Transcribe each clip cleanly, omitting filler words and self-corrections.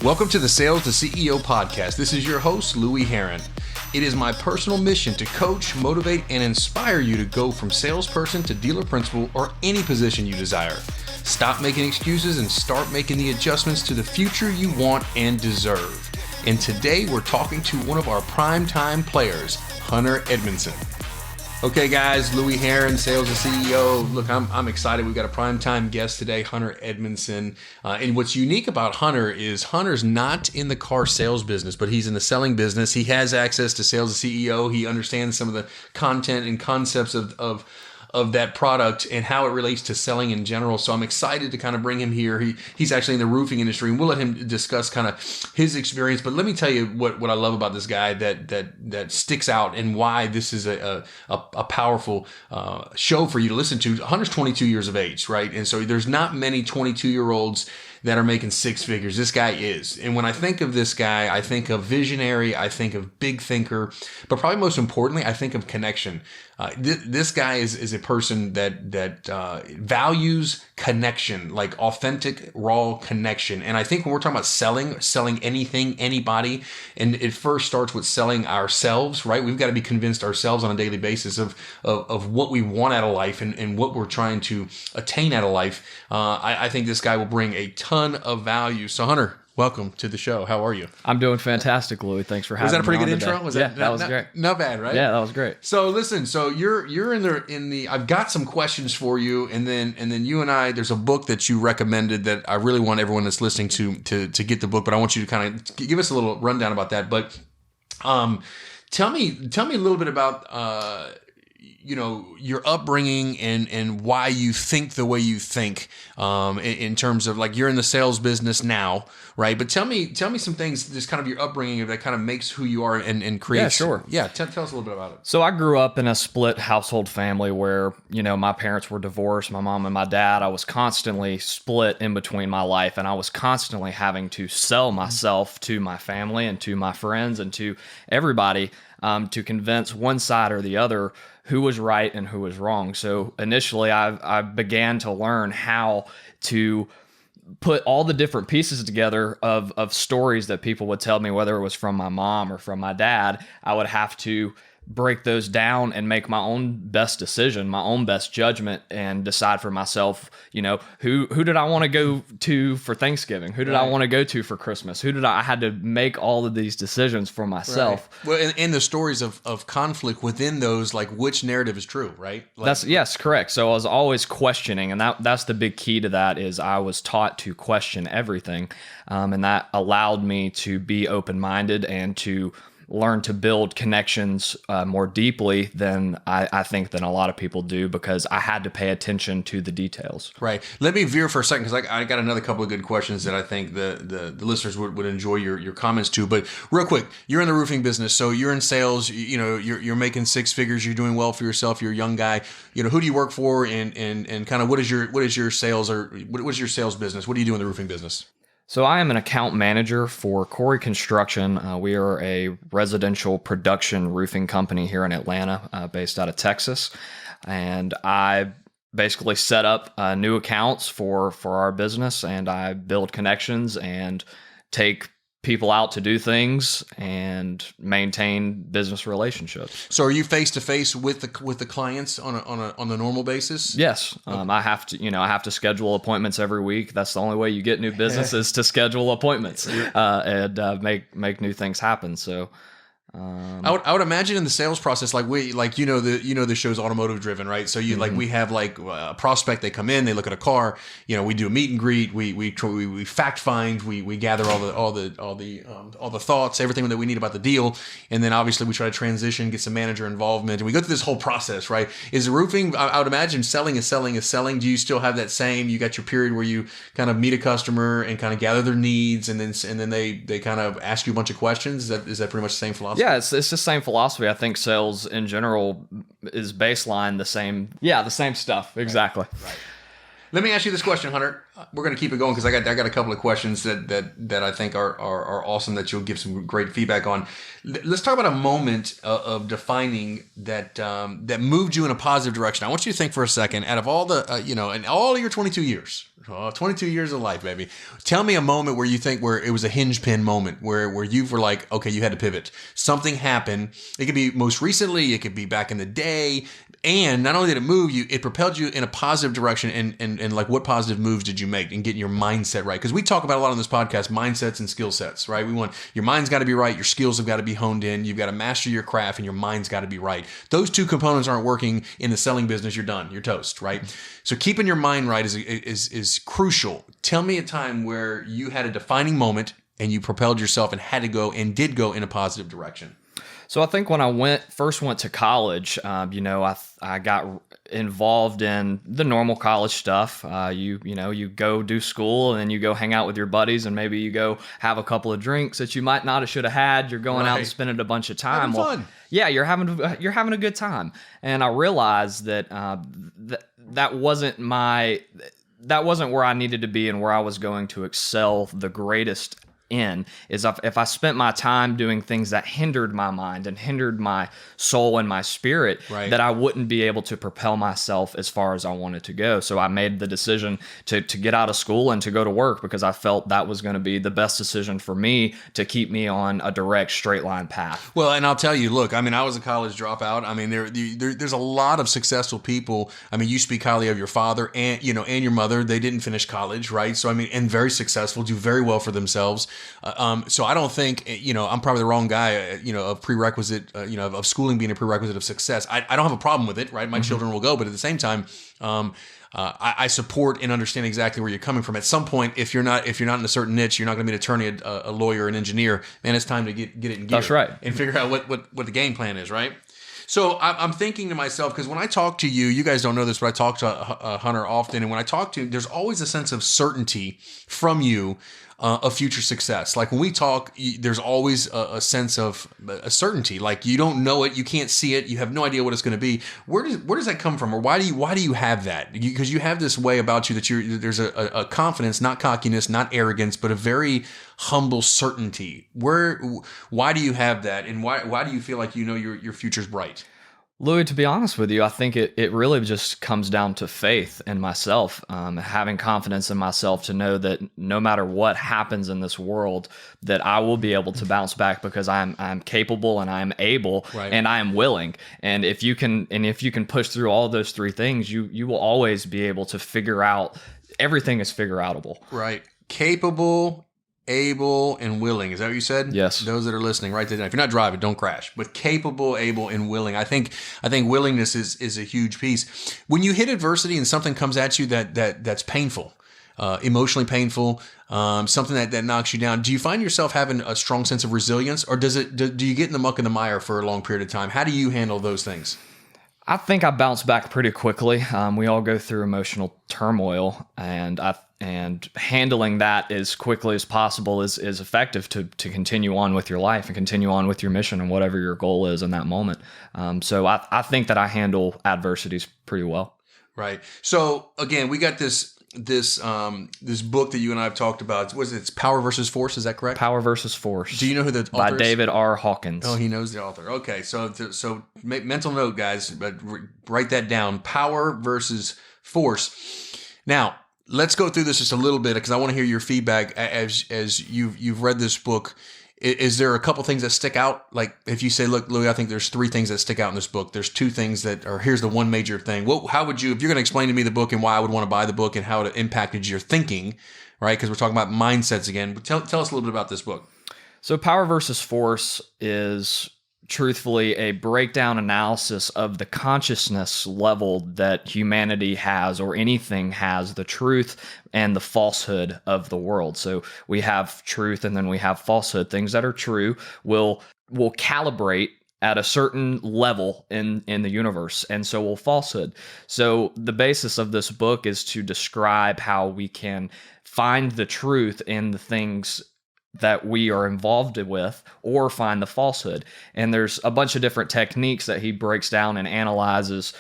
Welcome to the Sales to CEO podcast. This is your host, Louis Heron. It is my personal mission to coach, motivate, and inspire you to go from salesperson to dealer principal or any position you desire. Stop making excuses and start making the adjustments to the future you want and deserve. And today we're talking to one of our primetime players, Hunter Edmondson. Okay, guys, Louis Heron, Sales to CEO. Look, I'm excited. We've got a primetime guest today, Hunter Edmondson. And what's unique about Hunter is Hunter's not in the car sales business, but he's in the selling business. He has access to Sales to CEO. He understands some of the content and concepts of that product and how it relates to selling in general. So I'm excited to kind of bring him here. He's actually in the roofing industry, and we'll let him discuss kind of his experience. But let me tell you what I love about this guy that sticks out and why this is a powerful show for you to listen to. Hunter's 22 years of age, right? And so there's not many 22-year-olds that are making six figures. This guy is. And when I think of this guy, I think of visionary, I think of big thinker, but probably most importantly, I think of connection. This guy is a person that values connection, like authentic, raw connection. And I think when we're talking about selling anything, anybody, and it first starts with selling ourselves, right? We've got to be convinced ourselves on a daily basis of what we want out of life and what we're trying to attain out of life. I think this guy will bring a ton of value. So Hunter, welcome to the show. How are you? I'm doing fantastic, Louis. Thanks for having me. Was that a pretty good intro? Was that was great. Not bad, right? Yeah, that was great. So listen, you're in the I've got some questions for you, and then you and I, there's a book that you recommended that I really want everyone that's listening to get the book, but I want you to kind of give us a little rundown about that. But tell me a little bit about your upbringing and why you think the way you think, in terms of, like, you're in the sales business now, right? But tell me some things, just kind of your upbringing that kind of makes who you are and creates. Yeah, sure. Yeah, tell us a little bit about it. So I grew up in a split household family where, my parents were divorced, my mom and my dad. I was constantly split in between my life, and I was constantly having to sell myself to my family and to my friends and to everybody, to convince one side or the other who was right and who was wrong. So initially I began to learn how to put all the different pieces together of stories that people would tell me, whether it was from my mom or from my dad. I would have to break those down and make my own best decision, my own best judgment, and decide for myself, who did I want to go to for Thanksgiving? Who did I want to go to for Christmas? I had to make all of these decisions for myself. Right. Well, and the stories of conflict within those, like, which narrative is true, right? Yes, correct. So I was always questioning, and that's the big key to that is I was taught to question everything, and that allowed me to be open-minded and to learn to build connections more deeply than I think than a lot of people do, because I had to pay attention to the details. Right. Let me veer for a second, because I got another couple of good questions that I think the listeners would enjoy your comments to. But real quick, you're in the roofing business, so you're in sales. You're making six figures. You're doing well for yourself. You're a young guy. Who do you work for, and kind of what is your sales, or what is your sales business? What do you do in the roofing business? So I am an account manager for Corey Construction. We are a residential production roofing company here in Atlanta, based out of Texas. And I basically set up new accounts for our business, and I build connections and take people out to do things and maintain business relationships. So are you face to face with the clients on the normal basis? Yes. Okay. I have to schedule appointments every week. That's the only way you get new business is to schedule appointments, and make new things happen. So I would imagine in the sales process, the show's automotive driven, right? So we have a prospect, they come in, they look at a car, we do a meet and greet, we fact find, we gather all the thoughts, everything that we need about the deal, and then obviously we try to transition, get some manager involvement, and we go through this whole process, right? Is roofing? I would imagine selling is selling. Do you still have that same? You got your period where you kind of meet a customer and kind of gather their needs, and then they kind of ask you a bunch of questions. Is that pretty much the same philosophy? Yeah, it's the same philosophy. I think sales in general is baseline the same. Yeah, the same stuff. Exactly. Right. Let me ask you this question, Hunter. We're going to keep it going because I got a couple of questions that I think are awesome that you'll give some great feedback on. Let's talk about a moment of defining that moved you in a positive direction. I want you to think for a second. Out of all the in all of your 22 years. Oh, 22 years of life, baby. Tell me a moment where you think where it was a hinge pin moment where you were like, okay, you had to pivot. Something happened. It could be most recently. It could be back in the day. And not only did it move you, it propelled you in a positive direction. And like, what positive moves did you make in getting your mindset right? Because we talk about a lot on this podcast, mindsets and skill sets, right? We want your mind's got to be right. Your skills have got to be honed in. You've got to master your craft and your mind's got to be right. Those two components aren't working in the selling business. You're done. You're toast, right? So keeping your mind right is crucial. Tell me a time where you had a defining moment and you propelled yourself and had to go and did go in a positive direction. So I think when I first went to college, I got involved in the normal college stuff. You go do school and then you go hang out with your buddies and maybe you go have a couple of drinks that you might not have should have had. You're going out and spending a bunch of time. Having fun. Yeah, you're having a good time. And I realized that that wasn't where I needed to be and where I was going to excel the greatest in, is if I spent my time doing things that hindered my mind and hindered my soul and my spirit, right, that I wouldn't be able to propel myself as far as I wanted to go. So I made the decision to get out of school and to go to work because I felt that was going to be the best decision for me to keep me on a direct straight line path. Well, and I'll tell you, look, I mean, I was a college dropout. I mean, there's a lot of successful people. I mean, you speak highly of your father and your mother. They didn't finish college, right? So I mean, and very successful, do very well for themselves. So I don't think, I'm probably the wrong guy, of prerequisite, of schooling being a prerequisite of success. I don't have a problem with it, right? My children will go, but at the same time, I support and understand exactly where you're coming from. At some point, if you're not in a certain niche, you're not going to be an attorney, a lawyer, an engineer. Man, it's time to get it in gear. That's right. And figure out what the game plan is, right? So I'm thinking to myself, because when I talk to you guys don't know this, but I talk to Hunter often, and when I talk to him, there's always a sense of certainty from you of future success. Like when we talk, there's always a sense of a certainty. Like you don't know it, you can't see it, you have no idea what it's going to be. Where does that come from, or why do you have that? Because you have this way about you that there's a confidence, not cockiness, not arrogance, but a very humble certainty. Why do you have that, and why do you feel like your future's bright? Louis, to be honest with you, I think it really just comes down to faith in myself, having confidence in myself to know that no matter what happens in this world, that I will be able to bounce back because I'm capable and I'm able, right, and I am willing. And if you can push through all those three things, you will always be able to figure out. Everything is figure outable. Right. Capable, able, and willing. Is that what you said? Yes. Those that are listening, write that down. If you're not driving, don't crash. But capable, able, and willing. I think willingness is a huge piece. When you hit adversity and something comes at you that's painful, emotionally painful, something that knocks you down, do you find yourself having a strong sense of resilience, or do you get in the muck and the mire for a long period of time? How do you handle those things? I think I bounce back pretty quickly. We all go through emotional turmoil, and handling that as quickly as possible is effective to continue on with your life and continue on with your mission and whatever your goal is in that moment. So I think that I handle adversities pretty well. Right. So again, we got this book that you and I have talked about. It's Power versus Force. Is that correct? Power versus Force. Do you know who the author by is? David R. Hawkins. Oh, he knows the author. Okay. So make mental note, guys, but write that down. Power versus Force. Now, let's go through this just a little bit because I want to hear your feedback as you've read this book. Is there a couple things that stick out? Like if you say, look, Louis, I think there's three things that stick out in this book. There's two things here's the one major thing. How would you, if you're going to explain to me the book and why I would want to buy the book and how it impacted your thinking, right? Because we're talking about mindsets again. But tell us a little bit about this book. So Power versus Force is truthfully a breakdown analysis of the consciousness level that humanity has, or anything has, the truth and the falsehood of the world. So we have truth and then we have falsehood. Things that are true will calibrate at a certain level in the universe, and so will falsehood. So the basis of this book is to describe how we can find the truth in the things that we are involved with, or find the falsehood. And there's a bunch of different techniques that he breaks down and analyzes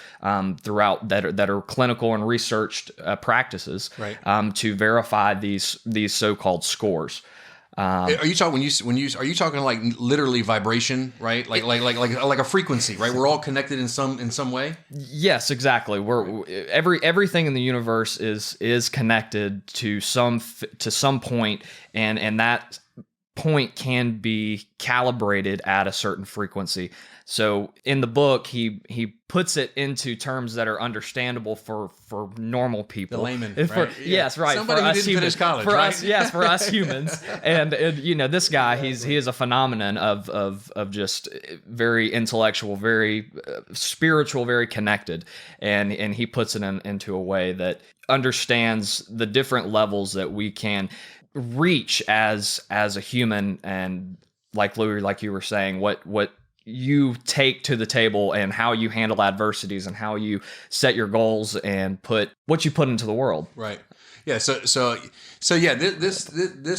throughout that are clinical and researched practices, right, to verify these so-called scores. Are you talking are you talking like literally vibration, right? Like a frequency, right? We're all connected in some way. Yes, exactly. Everything in the universe is connected to some point, and that point can be calibrated at a certain frequency. So in the book, he puts it into terms that are understandable for normal people, the layman. Right? Yes, right. Somebody who didn't finish college, for right? us, yes, for us humans. And this guy, he is a phenomenon of just very intellectual, very spiritual, very connected, and he puts it into a way that understands the different levels that we can reach as a human. And like Louis, like you were saying, what you take to the table and how you handle adversities and how you set your goals and put what you put into the world. Right. Yeah. So yeah, this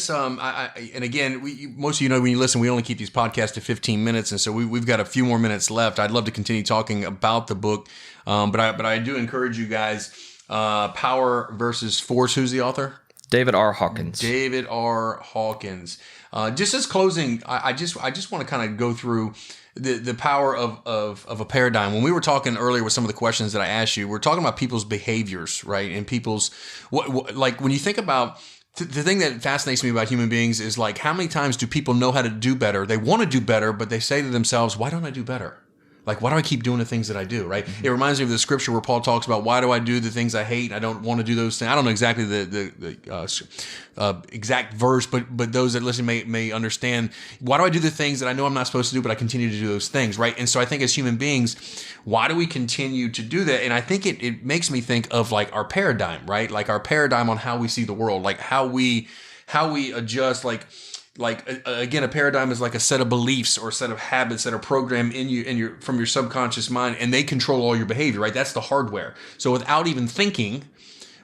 and again, most of you know, when you listen, we only keep these podcasts to 15 minutes. And so we've got a few more minutes left. I'd love to continue talking about the book. But I do encourage you guys, Power versus Force. Who's the author? David R. Hawkins. David R. Hawkins. Just as closing, I just want to kind of go through the power of a paradigm. When we were talking earlier with some of the questions that I asked you, we're talking about people's behaviors, right? And people's what like when you think about the thing that fascinates me about human beings is like, how many times do people know how to do better? They want to do better, but they say to themselves, why don't I do better? Like, why do I keep doing the things that I do, right? Mm-hmm. It reminds me of the scripture where Paul talks about, why do I do the things I hate? I don't want to do those things. I don't know exactly the exact verse, but those that listen may understand. Why do I do the things that I know I'm not supposed to do, but I continue to do those things, right? And so I think as human beings, why do we continue to do that? And I think it makes me think of like our paradigm, right? Like our paradigm on how we see the world, like how we adjust, again, a paradigm is like a set of beliefs or a set of habits that are programmed in you from your subconscious mind, and they control all your behavior, right? That's the hardware. So without even thinking,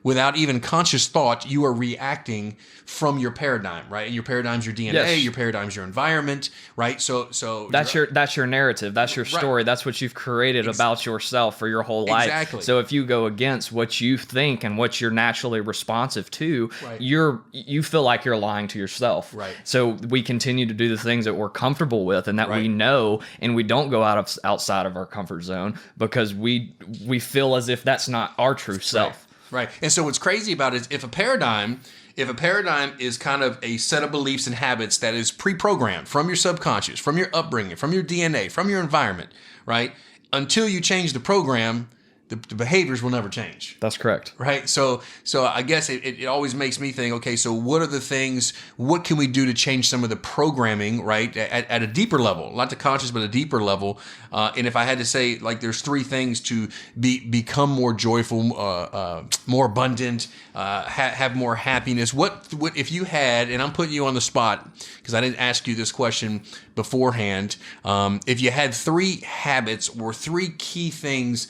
without even conscious thought, you are reacting from your paradigm, right? And your paradigm's your DNA, yes. Your paradigm's your environment, right? So that's your narrative, that's your story, right. That's what you've created about yourself for your whole life. Exactly. So if you go against what you think and what you're naturally responsive to, right. You feel like you're lying to yourself. Right. So we continue to do the things that we're comfortable with and that right. we know, and we don't go outside of our comfort zone because we feel as if that's not our true self. Right. And so what's crazy about it is if a paradigm is kind of a set of beliefs and habits that is pre-programmed from your subconscious, from your upbringing, from your DNA, from your environment, right? Until you change the program, the behaviors will never change. That's correct. Right. So I guess it always makes me think, okay, so what can we do to change some of the programming, right? At a deeper level, not the conscious, but a deeper level. And if I had to say, like, there's three things to become more joyful, more abundant, have more happiness. What if you had, and I'm putting you on the spot because I didn't ask you this question beforehand. If you had three habits or three key things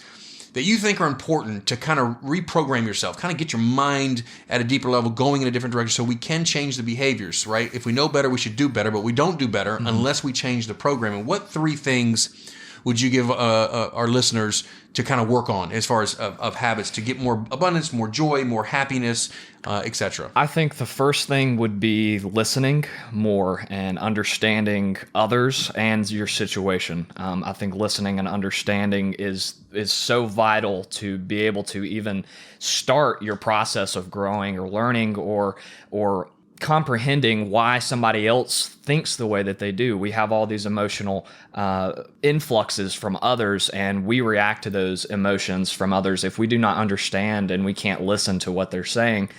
that you think are important to kind of reprogram yourself, kind of get your mind at a deeper level going in a different direction so we can change the behaviors, right? If we know better, we should do better, but we don't do better unless we change the programming. What three things would you give our listeners to kind of work on as far as of habits to get more abundance, more joy, more happiness, etc.? I think the first thing would be listening more and understanding others and your situation. I think listening and understanding is so vital to be able to even start your process of growing or learning or comprehending why somebody else thinks the way that they do. We have all these emotional influxes from others, and we react to those emotions from others. If we do not understand and we can't listen to what they're saying,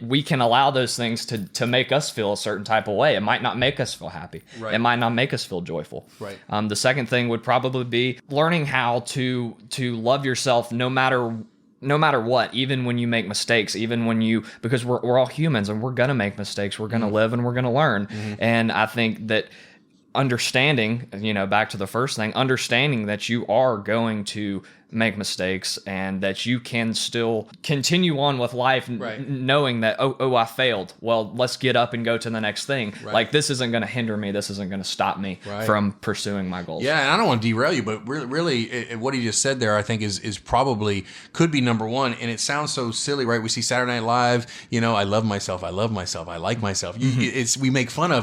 we can allow those things to make us feel a certain type of way. It might not make us feel happy. Right. It might not make us feel joyful. Right. The second thing would probably be learning how to love yourself no matter what, even when you make mistakes, because we're all humans and we're going to make mistakes. We're going to live and we're going to learn. Mm-hmm. And I think that understanding, back to the first thing, understanding that you are going to make mistakes, and that you can still continue on with life knowing that, oh, I failed. Well, let's get up and go to the next thing. Right. Like, this isn't going to hinder me. This isn't going to stop me from pursuing my goals. Yeah, and I don't want to derail you, but really, what he just said there, I think is probably could be number one. And it sounds so silly, right? We see Saturday Night Live. I love myself. I love myself. I like myself. We make fun of,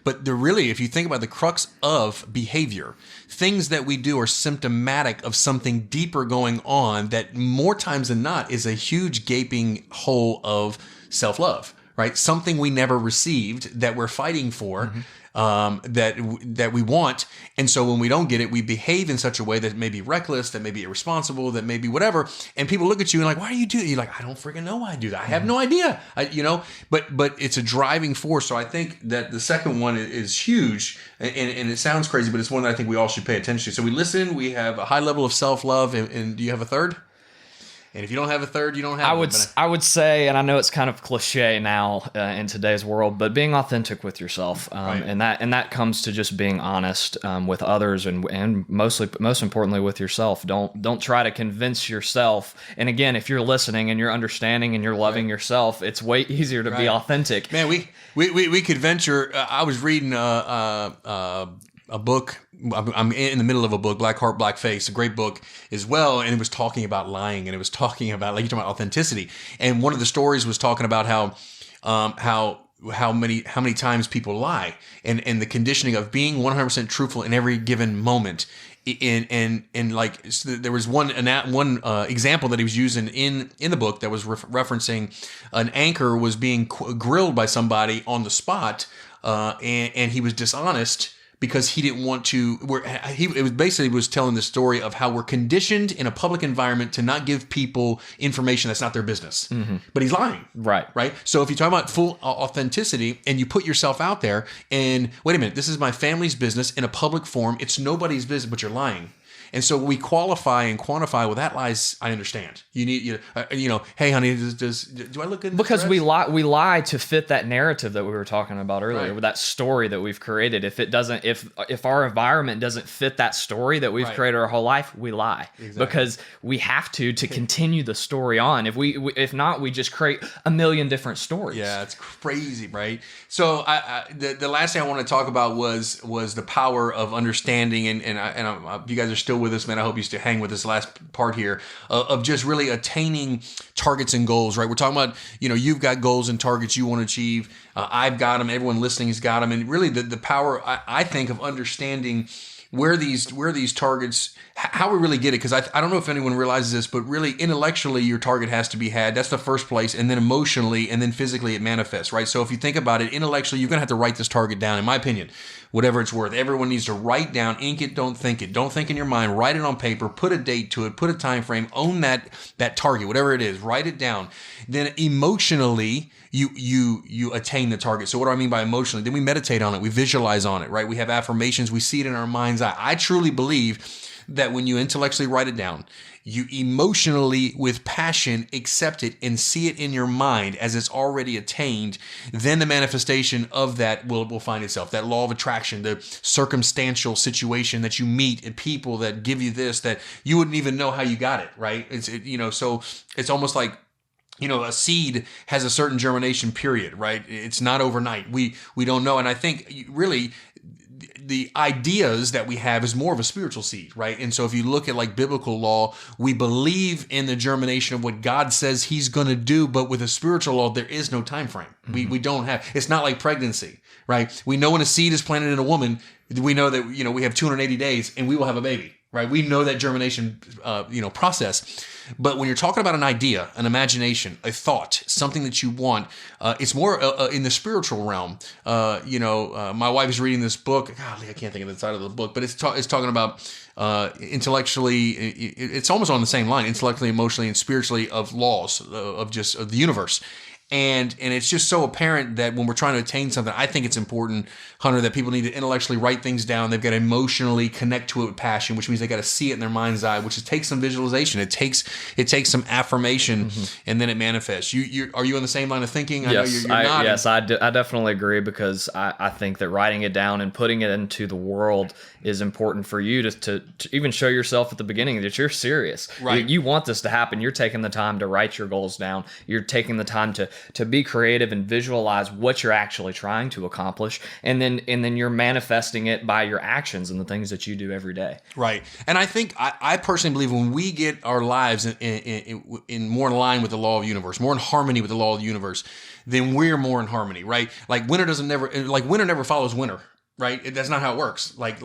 but they're really, if you think about the crux of behavior, things that we do are symptomatic of something deeper going on that more times than not is a huge gaping hole of self-love, right? Something we never received that we're fighting for, that we want. And so when we don't get it, we behave in such a way that may be reckless, that may be irresponsible, that may be whatever. And people look at you and like, why do you do it? You're like, I don't freaking know why I do that. I have no idea. But it's a driving force. So I think that the second one is huge, and it sounds crazy, but it's one that I think we all should pay attention to. So we listen, we have a high level of self-love, and do you have a third? And if you don't have a third, you don't have I would say, and I know it's kind of cliche now in today's world, but being authentic with yourself, and that comes to just being honest with others, and most importantly with yourself. Don't try to convince yourself. And again, if you're listening and you're understanding and you're loving yourself, it's way easier to be authentic. Man, we could venture. I was reading a book. I'm in the middle of a book, Black Heart, Black Face, a great book as well. And it was talking about lying, and it was talking about, like you're talking about authenticity. And one of the stories was talking about how many times people lie, and the conditioning of being 100% truthful in every given moment. And like, so there was one example that he was using in the book that was referencing an anchor was being grilled by somebody on the spot, and he was dishonest because he didn't want to. It was telling the story of how we're conditioned in a public environment to not give people information that's not their business. But he's lying, right? So if you talk about full authenticity and you put yourself out there, and wait a minute, this is my family's business in a public forum. It's nobody's business, but you're lying. And so we qualify and quantify. Well, that lies. I understand. You need, hey, honey, do I look good? Because we lie to fit that narrative that we were talking about earlier, with that story that we've created. If it doesn't, if our environment doesn't fit that story that we've created our whole life, we lie because we have to continue the story on. If not, we just create a million different stories. Yeah, it's crazy, right? So the last thing I want to talk about was the power of understanding, and you guys are still with us, man. I hope you still hang with this last part here of just really attaining targets and goals, right? We're talking about, you've got goals and targets you want to achieve. I've got them. Everyone listening has got them. And really the power, I think, of understanding where these targets, how we really get it. Because I don't know if anyone realizes this, but really intellectually your target has to be had. That's the first place. And then emotionally and then physically it manifests, right? So if you think about it, intellectually, you're going to have to write this target down, in my opinion, whatever it's worth. Everyone needs to write down, ink it, don't think it. Don't think in your mind, write it on paper, put a date to it, put a time frame, own that target, whatever it is, write it down. Then emotionally, you attain the target. So what do I mean by emotionally? Then we meditate on it. We visualize on it, right? We have affirmations. We see it in our mind's eye. I truly believe that when you intellectually write it down, you emotionally, with passion, accept it and see it in your mind as it's already attained, then the manifestation of that will find itself. That law of attraction, the circumstantial situation that you meet and people that give you this, that you wouldn't even know how you got it, right? So it's almost like, a seed has a certain germination period, right? It's not overnight. We don't know. And I think really the ideas that we have is more of a spiritual seed, right? And so if you look at like biblical law, we believe in the germination of what God says he's going to do, but with a spiritual law, there is no time frame. We don't have, it's not like pregnancy, right? We know when a seed is planted in a woman, we know that, we have 280 days and we will have a baby, right? We know that germination, process. But when you're talking about an idea, an imagination, a thought, something that you want, it's more in the spiritual realm. My wife is reading this book. Golly, I can't think of the title of the book, but it's talking about intellectually. It's almost on the same line, intellectually, emotionally, and spiritually of laws of the universe. And it's just so apparent that when we're trying to attain something, I think it's important, Hunter, that people need to intellectually write things down. They've got to emotionally connect to it with passion, which means they got to see it in their mind's eye, which takes some visualization. It takes some affirmation, and then it manifests. Are you on the same line of thinking? Yes, I know you're nodding. Yes, I definitely agree, because I think that writing it down and putting it into the world is important for you to even show yourself at the beginning that you're serious. Right. You want this to happen. You're taking the time to write your goals down. You're taking the time to be creative and visualize what you're actually trying to accomplish, and then you're manifesting it by your actions and the things that you do every day. Right. And I think I personally believe when we get our lives in more in line with the law of the universe, more in harmony with the law of the universe, then we're more in harmony, right? Like winter never follows winter. Right? That's not how it works. Like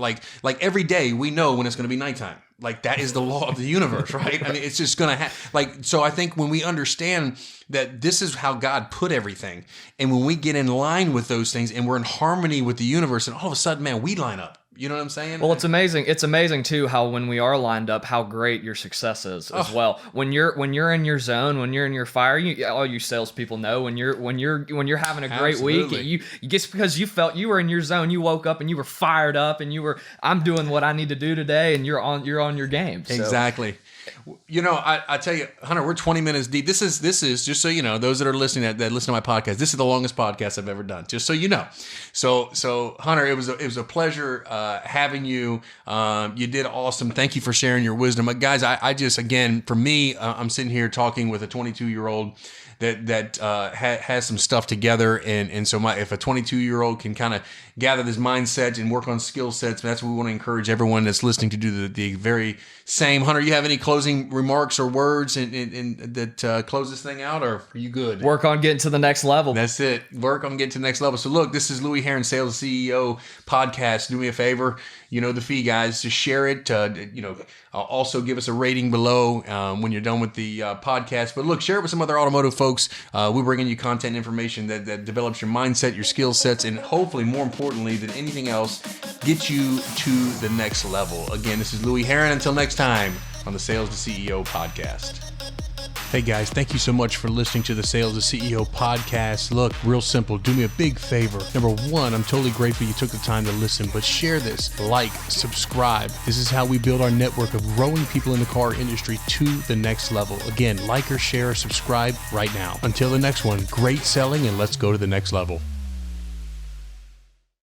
every day we know when it's going to be nighttime. Like that is the law of the universe, right? I mean, it's just going to so I think when we understand that this is how God put everything, and when we get in line with those things and we're in harmony with the universe, and all of a sudden, man, we line up. You know what I'm saying? Well, it's amazing. It's amazing too how when we are lined up, how great your success is as well. When you're in your zone, when you're in your fire, all you salespeople know when you're having a great week, you just because you felt you were in your zone, you woke up and you were fired up, and I'm doing what I need to do today, and you're on your game. So. Exactly. You know, I tell you, Hunter, we're 20 minutes deep. This is just so you know, those that are listening that listen to my podcast, this is the longest podcast I've ever done. Just so you know. So Hunter, it was a pleasure having you. You did awesome. Thank you for sharing your wisdom, guys. I just again, for me, I'm sitting here talking with a 22-year-old that has some stuff together, and so if a 22-year-old can kind of gather this mindset and work on skill sets, that's what we want to encourage everyone that's listening to do the very same. Hunter, you have any closing remarks or words that close this thing out, or are you good? Work on getting to the next level. That's it. Work on getting to the next level. So look, this is Louis Heron, Sales CEO podcast. Do me a favor. You know the fee, guys. Just share it. Also give us a rating below when you're done with the podcast. But look, share it with some other automotive folks. We're bringing you content information that develops your mindset, your skill sets, and hopefully, more importantly than anything else, gets you to the next level. Again, this is Louis Heron. Until next time on the Sales to CEO podcast. Hey guys, thank you so much for listening to the Sales to CEO podcast. Look, real simple, do me a big favor. Number one, I'm totally grateful you took the time to listen, but share this, like, subscribe. This is how we build our network of growing people in the car industry to the next level. Again, like or share or subscribe right now. Until the next one, great selling, and let's go to the next level.